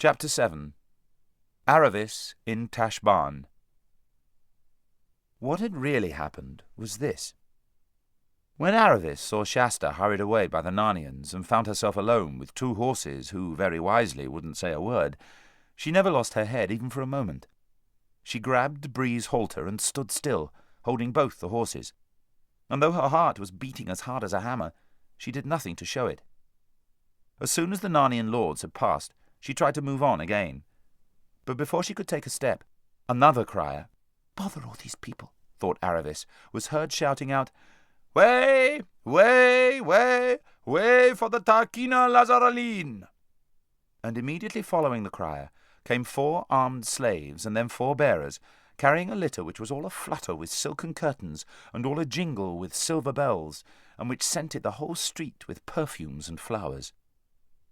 Chapter 7. Aravis in Tashbaan. What had really happened was this. When Aravis saw Shasta hurried away by the Narnians and found herself alone with two horses who, very wisely, wouldn't say a word, she never lost her head even for a moment. She grabbed Bree's halter and stood still, holding both the horses, and though her heart was beating as hard as a hammer, she did nothing to show it. As soon as the Narnian lords had passed, she tried to move on again. But before she could take a step, another crier, "Bother all these people," thought Aravis, was heard shouting out, "Way, way, way, way for the Tarkina Lazareline!" And immediately following the crier came 4 armed slaves and then 4 bearers, carrying a litter which was all a-flutter with silken curtains and all a-jingle with silver bells, and which scented the whole street with perfumes and flowers.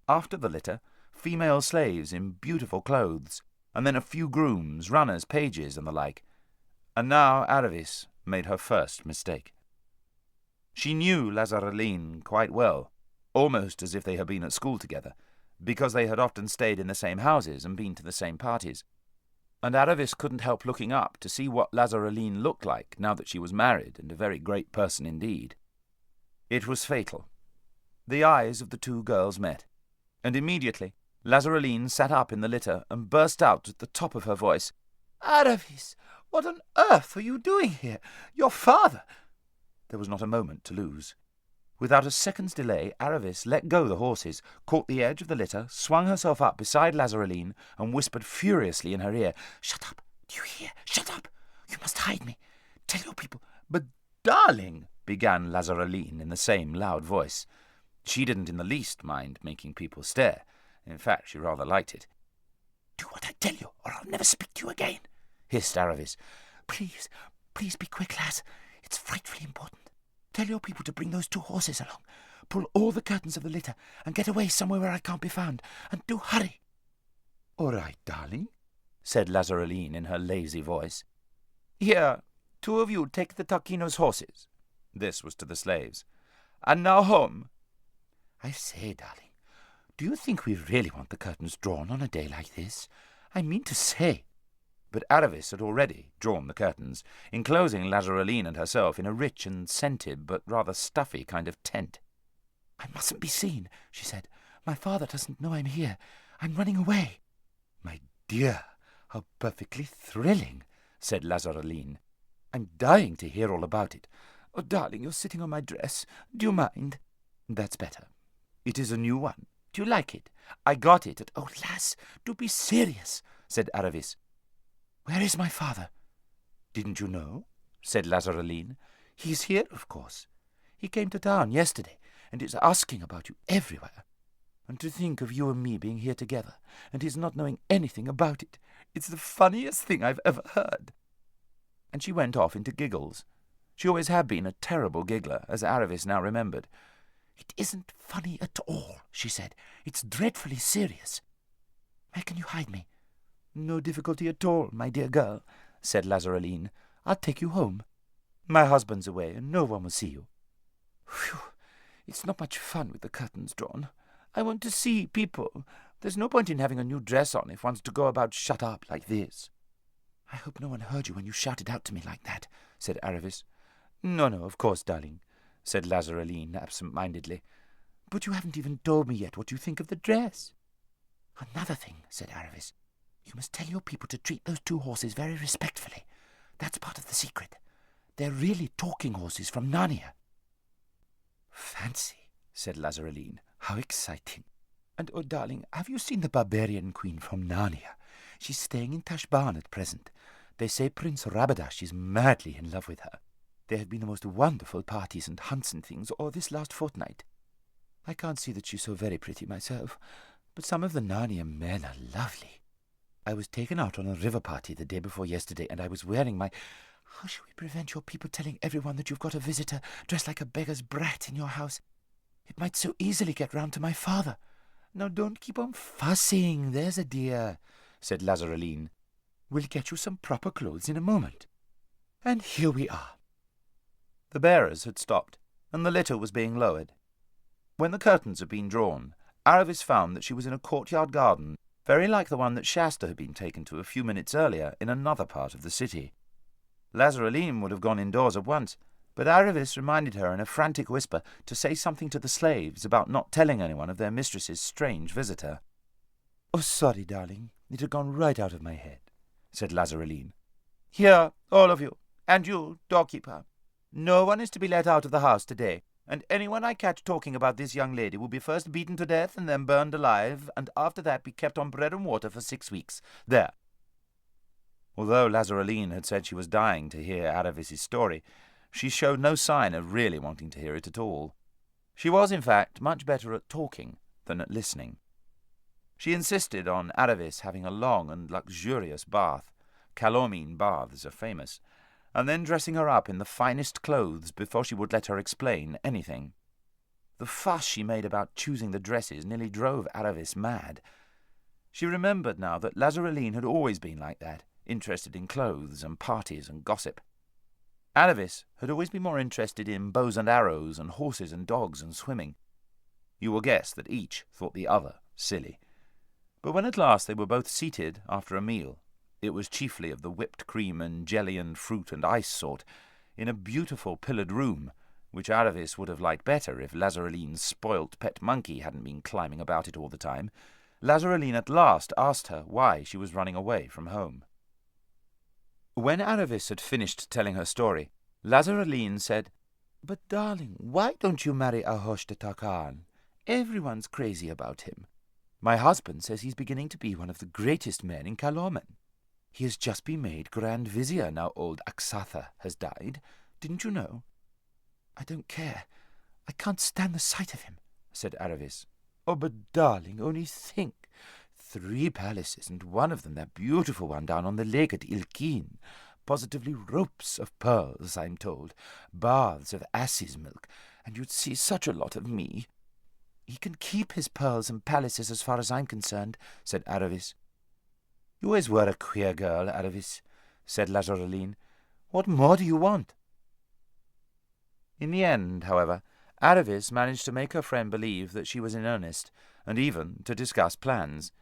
After the litter, female slaves in beautiful clothes, and then a few grooms, runners, pages, and the like. And now Aravis made her first mistake. She knew Lazareline quite well, almost as if they had been at school together, because they had often stayed in the same houses and been to the same parties. And Aravis couldn't help looking up to see what Lazareline looked like now that she was married and a very great person indeed. It was fatal. The eyes of the two girls met, and immediately Lazareline sat up in the litter and burst out at the top of her voice, "Aravis, what on earth are you doing here? Your father—" There was not a moment to lose. Without a second's delay, Aravis let go the horses, caught the edge of the litter, swung herself up beside Lazareline, and whispered furiously in her ear, "Shut up! Do you hear? Shut up! You must hide me! Tell your people—" "But, darling," began Lazareline in the same loud voice. She didn't in the least mind making people stare. In fact, she rather liked it. "Do what I tell you, or I'll never speak to you again," hissed Aravis. "Please, please be quick, lass. It's frightfully important. Tell your people to bring those 2 horses along. Pull all the curtains of the litter, and get away somewhere where I can't be found. And do hurry." "All right, darling," said Lazareline in her lazy voice. "Here, 2 of you take the Tarquino's horses." This was to the slaves. "And now home." "I say, darling, do you think we really want the curtains drawn on a day like this? I mean to say—" But Aravis had already drawn the curtains, enclosing Lazareline and herself in a rich and scented but rather stuffy kind of tent. "I mustn't be seen," she said. "My father doesn't know I'm here. I'm running away." "My dear, how perfectly thrilling," said Lazareline. "I'm dying to hear all about it. Oh, darling, you're sitting on my dress. Do you mind?" "That's better. It is a new one. Do you like it? I got it at—" "Oh, lass, do be serious," said Aravis. "Where is my father?" "Didn't you know?" said Lazareline. "He's here, of course. He came to town yesterday, and is asking about you everywhere. And to think of you and me being here together, and his not knowing anything about it. It's the funniest thing I've ever heard." And she went off into giggles. She always had been a terrible giggler, as Aravis now remembered. "It isn't funny at all," she said. "It's dreadfully serious. Where can you hide me?" "No difficulty at all, my dear girl," said Lazareline. "I'll take you home. My husband's away, and no one will see you." "Phew! It's not much fun with the curtains drawn. I want to see people. There's no point in having a new dress on if one's to go about shut up like this." "I hope no one heard you when you shouted out to me like that," said Aravis. No, of course, darling," said Lazareline absent-mindedly. "But you haven't even told me yet what you think of the dress." "Another thing," said Aravis. "You must tell your people to treat those 2 horses very respectfully. That's part of the secret. They're really talking horses from Narnia." "Fancy," said Lazareline. "How exciting. And, oh, darling, have you seen the barbarian queen from Narnia? She's staying in Tashbaan at present. They say Prince Rabadash is madly in love with her. There have been the most wonderful parties and hunts and things all this last fortnight. I can't see that she's so very pretty myself, but some of the Narnia men are lovely. I was taken out on a river party the day before yesterday, and I was wearing my— How shall we prevent your people telling everyone that you've got a visitor dressed like a beggar's brat in your house? It might so easily get round to my father." "Now don't keep on fussing, there's a dear," said Lazareline. "We'll get you some proper clothes in a moment. And here we are." The bearers had stopped, and the litter was being lowered. When the curtains had been drawn, Aravis found that she was in a courtyard garden very like the one that Shasta had been taken to a few minutes earlier in another part of the city. Lazareline would have gone indoors at once, but Aravis reminded her in a frantic whisper to say something to the slaves about not telling anyone of their mistress's strange visitor. "Oh, sorry, darling, it had gone right out of my head," said Lazareline. "Here, all of you, and you, doorkeeper. No one is to be let out of the house today, and anyone I catch talking about this young lady will be first beaten to death and then burned alive, and after that be kept on bread and water for 6 weeks. There." Although Lazareline had said she was dying to hear Aravis's story, she showed no sign of really wanting to hear it at all. She was, in fact, much better at talking than at listening. She insisted on Aravis having a long and luxurious bath — Calormene baths are famous — and then dressing her up in the finest clothes before she would let her explain anything. The fuss she made about choosing the dresses nearly drove Aravis mad. She remembered now that Lazareline had always been like that, interested in clothes and parties and gossip. Aravis had always been more interested in bows and arrows and horses and dogs and swimming. You will guess that each thought the other silly. But when at last they were both seated after a meal, it was chiefly of the whipped cream and jelly and fruit and ice sort, in a beautiful pillared room, which Aravis would have liked better if Lazareline's spoilt pet monkey hadn't been climbing about it all the time. Lazareline at last asked her why she was running away from home. When Aravis had finished telling her story, Lazareline said, "But, darling, why don't you marry Ahosh de Tarkan? Everyone's crazy about him. My husband says he's beginning to be one of the greatest men in Calormen. He has just been made Grand Vizier now old Aksatha has died. Didn't you know?" "I don't care. I can't stand the sight of him," said Aravis. "Oh, but, darling, only think. 3 palaces, and one of them that beautiful one down on the lake at Ilkin. Positively ropes of pearls, I'm told. Baths of ass's milk, and you'd see such a lot of me." "He can keep his pearls and palaces as far as I'm concerned," said Aravis. "You always were a queer girl, Aravis," said Lazareline. "What more do you want?" In the end, however, Aravis managed to make her friend believe that she was in earnest, and even to discuss plans.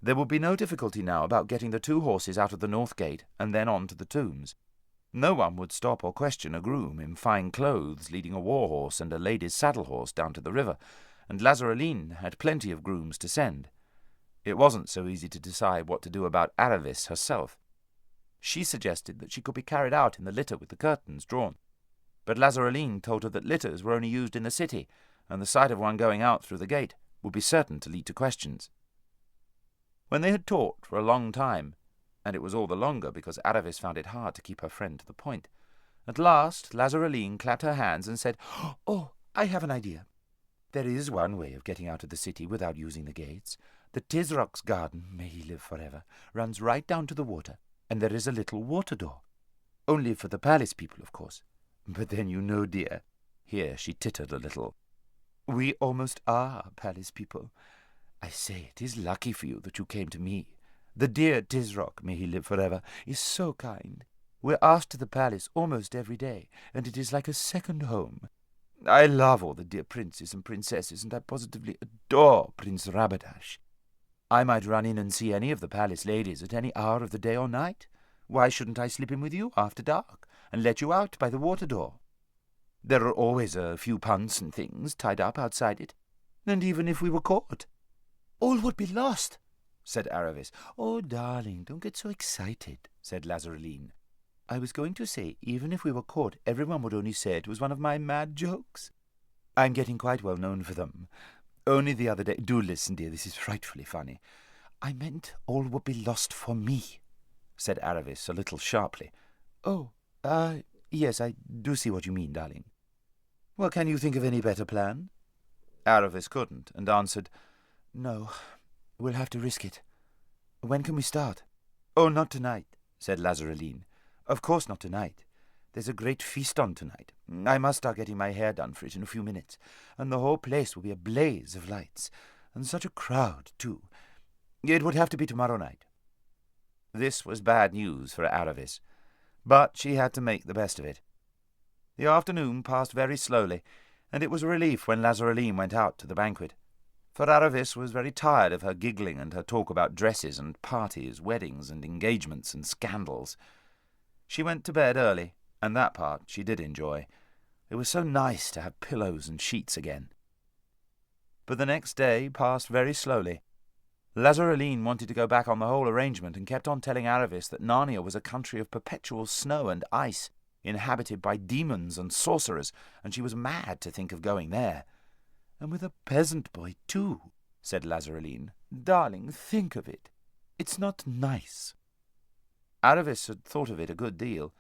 There would be no difficulty now about getting the 2 horses out of the north gate and then on to the tombs. No one would stop or question a groom in fine clothes leading a war horse and a lady's saddle horse down to the river, and Lazareline had plenty of grooms to send. It wasn't so easy to decide what to do about Aravis herself. She suggested that she could be carried out in the litter with the curtains drawn, but Lazareline told her that litters were only used in the city, and the sight of one going out through the gate would be certain to lead to questions. When they had talked for a long time, and it was all the longer because Aravis found it hard to keep her friend to the point, at last Lazareline clapped her hands and said, "Oh, I have an idea. There is one way of getting out of the city without using the gates. The Tisrock's garden, may he live forever, runs right down to the water, and there is a little water door. Only for the palace people, of course. But then you know, dear," here she tittered a little, "we almost are palace people. I say, it is lucky for you that you came to me. The dear Tisrock, may he live forever, is so kind. We're asked to the palace almost every day, and it is like a second home. I love all the dear princes and princesses, and I positively adore Prince Rabadash. I might run in and see any of the palace ladies at any hour of the day or night. Why shouldn't I slip in with you after dark, and let you out by the water door? There are always a few punts and things tied up outside it, and even if we were caught—" "All would be lost," said Aravis. "Oh, darling, don't get so excited," said Lazareline. "I was going to say, even if we were caught, everyone would only say it was one of my mad jokes. I'm getting quite well known for them. Only the other day— Do listen, dear, this is frightfully funny. I meant all would be lost for me," said Aravis a little sharply. "Oh, yes, I do see what you mean, darling. Well, can you think of any better plan?" Aravis couldn't, and answered, "No, we'll have to risk it. When can we start?" "Oh, not tonight," said Lazareline. "Of course not tonight. There's a great feast on tonight. I must start getting my hair done for it in a few minutes, and the whole place will be a blaze of lights, and such a crowd, too. It would have to be tomorrow night." This was bad news for Aravis, but she had to make the best of it. The afternoon passed very slowly, and it was a relief when Lazareline went out to the banquet. for Aravis was very tired of her giggling and her talk about dresses and parties, weddings and engagements and scandals. She went to bed early, and that part she did enjoy. It was so nice to have pillows and sheets again. But the next day passed very slowly. Lazareline wanted to go back on the whole arrangement and kept on telling Aravis that Narnia was a country of perpetual snow and ice, inhabited by demons and sorcerers, and she was mad to think of going there. "And with a peasant boy, too," said Lazareline. "Darling, think of it. It's not nice." Aravis had thought of it a good deal,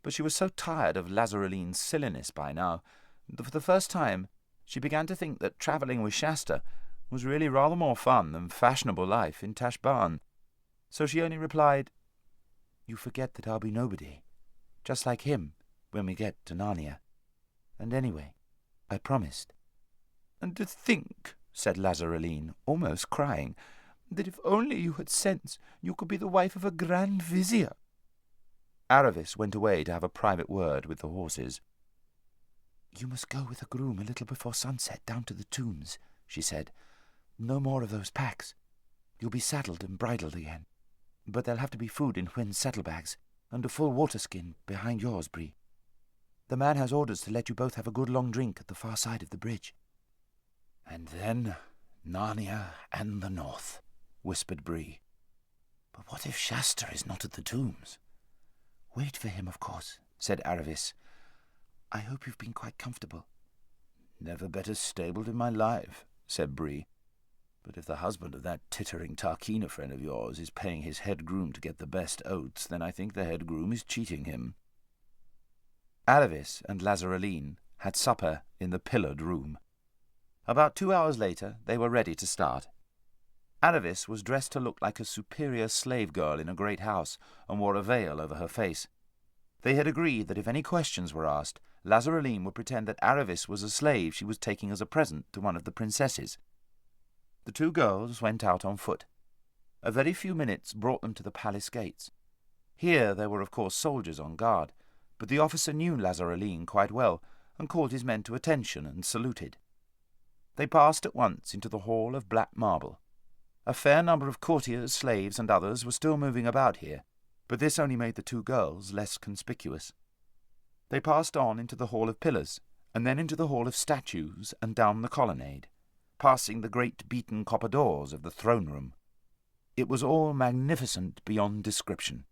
but she was so tired of Lazareline's silliness by now that for the first time she began to think that travelling with Shasta was really rather more fun than fashionable life in Tashbaan. So she only replied, "You forget that I'll be nobody, just like him, when we get to Narnia. And anyway, I promised." "And to think," said Lazareline, almost crying, "that if only you had sense, you could be the wife of a Grand Vizier." Aravis went away to have a private word with the horses. "You must go with a groom a little before sunset down to the tombs," she said. "No more of those packs. You'll be saddled and bridled again. But there'll have to be food in Hwyn's saddlebags, and a full water-skin behind yours, Bree. The man has orders to let you both have a good long drink at the far side of the bridge." "And then Narnia and the North," whispered Bree. "But what if Shasta is not at the tombs?" "Wait for him, of course," said Aravis. "I hope you've been quite comfortable." "Never better stabled in my life," said Bree. "But if the husband of that tittering Tarkina friend of yours is paying his head groom to get the best oats, then I think the head groom is cheating him." Aravis and Lazareline had supper in the pillared room. About 2 hours later they were ready to start. Aravis was dressed to look like a superior slave girl in a great house, and wore a veil over her face. They had agreed that if any questions were asked, Lazareline would pretend that Aravis was a slave she was taking as a present to one of the princesses. The two girls went out on foot. A very few minutes brought them to the palace gates. Here there were of course soldiers on guard, but the officer knew Lazareline quite well, and called his men to attention and saluted. They passed at once into the hall of black marble. A fair number of courtiers, slaves, and others were still moving about here, but this only made the two girls less conspicuous. They passed on into the hall of pillars, and then into the hall of statues, and down the colonnade, passing the great beaten copper doors of the throne-room. It was all magnificent beyond description,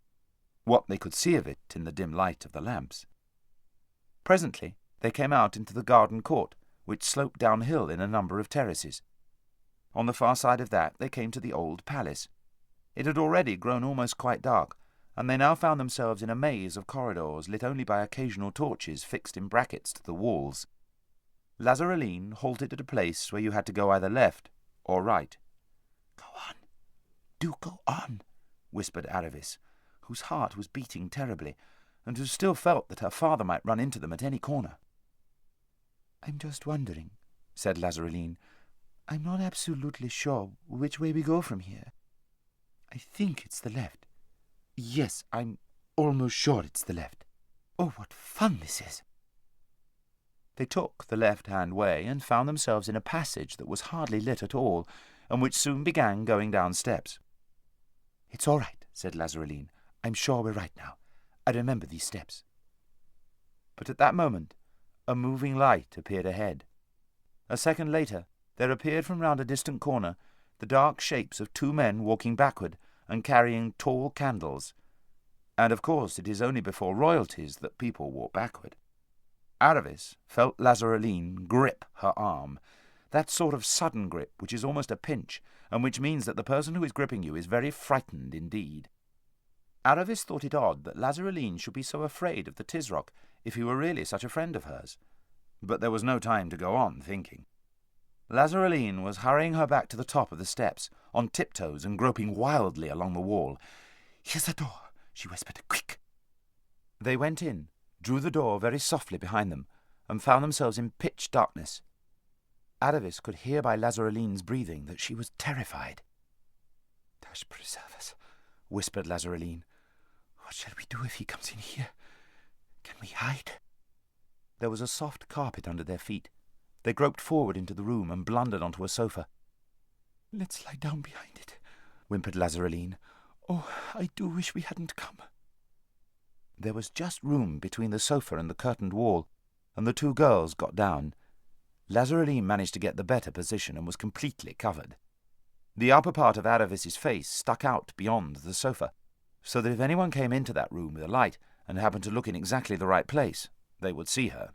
what they could see of it in the dim light of the lamps. Presently they came out into the garden court, which sloped downhill in a number of terraces. On the far side of that they came to the old palace. It had already grown almost quite dark, and they now found themselves in a maze of corridors lit only by occasional torches fixed in brackets to the walls. Lazareline halted at a place where you had to go either left or right. "Go on, do go on," whispered Aravis, whose heart was beating terribly, and who still felt that her father might run into them at any corner. "I'm just wondering," said Lazareline. "I'm not absolutely sure which way we go from here. I think it's the left. Yes, I'm almost sure it's the left. Oh, what fun this is!" They took the left-hand way and found themselves in a passage that was hardly lit at all, and which soon began going down steps. "It's all right," said Lazareline. "I'm sure we're right now. I remember these steps." But at that moment a moving light appeared ahead. A second later there appeared from round a distant corner the dark shapes of two men walking backward and carrying tall candles. And of course it is only before royalties that people walk backward. Aravis felt Lazareline grip her arm, that sort of sudden grip which is almost a pinch, and which means that the person who is gripping you is very frightened indeed. Aravis thought it odd that Lazareline should be so afraid of the Tisroc if he were really such a friend of hers. But there was no time to go on thinking. Lazareline was hurrying her back to the top of the steps, on tiptoes and groping wildly along the wall. "Here's the door," she whispered. "Quick!" They went in, drew the door very softly behind them, and found themselves in pitch darkness. Aravis could hear by Lazareline's breathing that she was terrified. "Tush preserve us," whispered Lazareline. "What shall we do if he comes in here? Can we hide?" There was a soft carpet under their feet. They groped forward into the room and blundered onto a sofa. Let's lie down behind it, whimpered Lazareline. Oh, I do wish we hadn't come. There was just room between the sofa and the curtained wall, and the two girls got down. Lazareline managed to get the better position and was completely covered. The upper part of Aravis's face stuck out beyond the sofa, so that if anyone came into that room with a light and happened to look in exactly the right place, they would see her.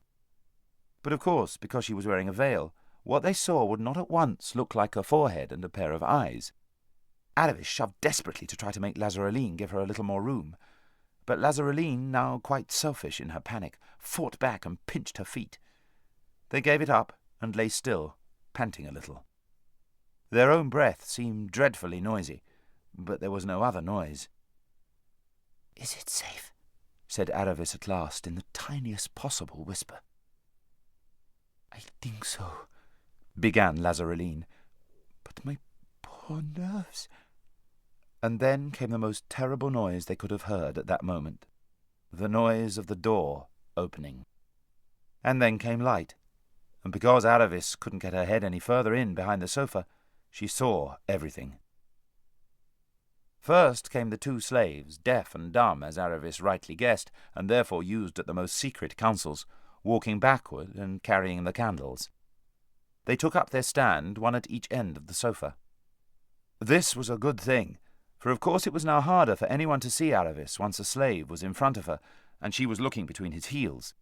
But of course, because she was wearing a veil, what they saw would not at once look like a forehead and a pair of eyes. Aravis shoved desperately to try to make Lazareline give her a little more room, but Lazareline, now quite selfish in her panic, fought back and pinched her feet. They gave it up and lay still, panting a little. Their own breath seemed dreadfully noisy, but there was no other noise. "Is it safe?" said Aravis at last in the tiniest possible whisper. "I think so," began Lazareline, "but my poor nerves—" And then came the most terrible noise they could have heard at that moment, the noise of the door opening. And then came light, and because Aravis couldn't get her head any further in behind the sofa, she saw everything. First came the two slaves, deaf and dumb, as Aravis rightly guessed, and therefore used at the most secret councils, walking backward and carrying the candles. They took up their stand, one at each end of the sofa. This was a good thing, for of course it was now harder for anyone to see Aravis once a slave was in front of her, and she was looking between his heels.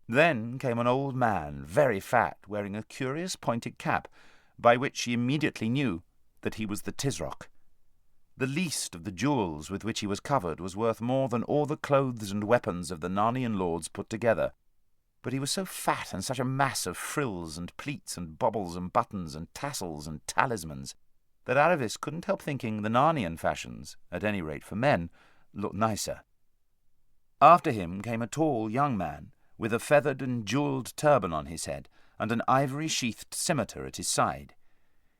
Then came an old man, very fat, wearing a curious pointed cap, by which she immediately knew that he was the Tisroc. The least of the jewels with which he was covered was worth more than all the clothes and weapons of the Narnian lords put together, but he was so fat and such a mass of frills and pleats and baubles and buttons and tassels and talismans that Aravis couldn't help thinking the Narnian fashions, at any rate for men, looked nicer. After him came a tall young man, with a feathered and jewelled turban on his head, and an ivory-sheathed scimitar at his side.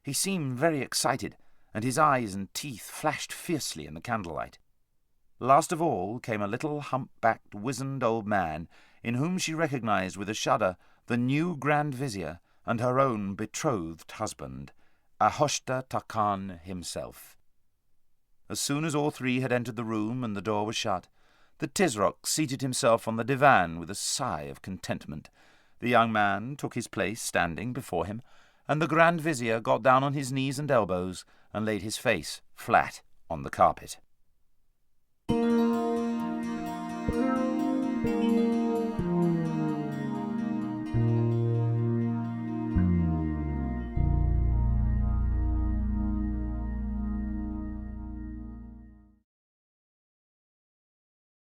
He seemed very excited, and his eyes and teeth flashed fiercely in the candlelight. Last of all came a little hump-backed, wizened old man, in whom she recognized with a shudder the new Grand Vizier and her own betrothed husband, Ahoshta Tarkhan himself. As soon as all three had entered the room and the door was shut, the Tisroc seated himself on the divan with a sigh of contentment. The young man took his place standing before him, and the Grand Vizier got down on his knees and elbows and laid his face flat on the carpet.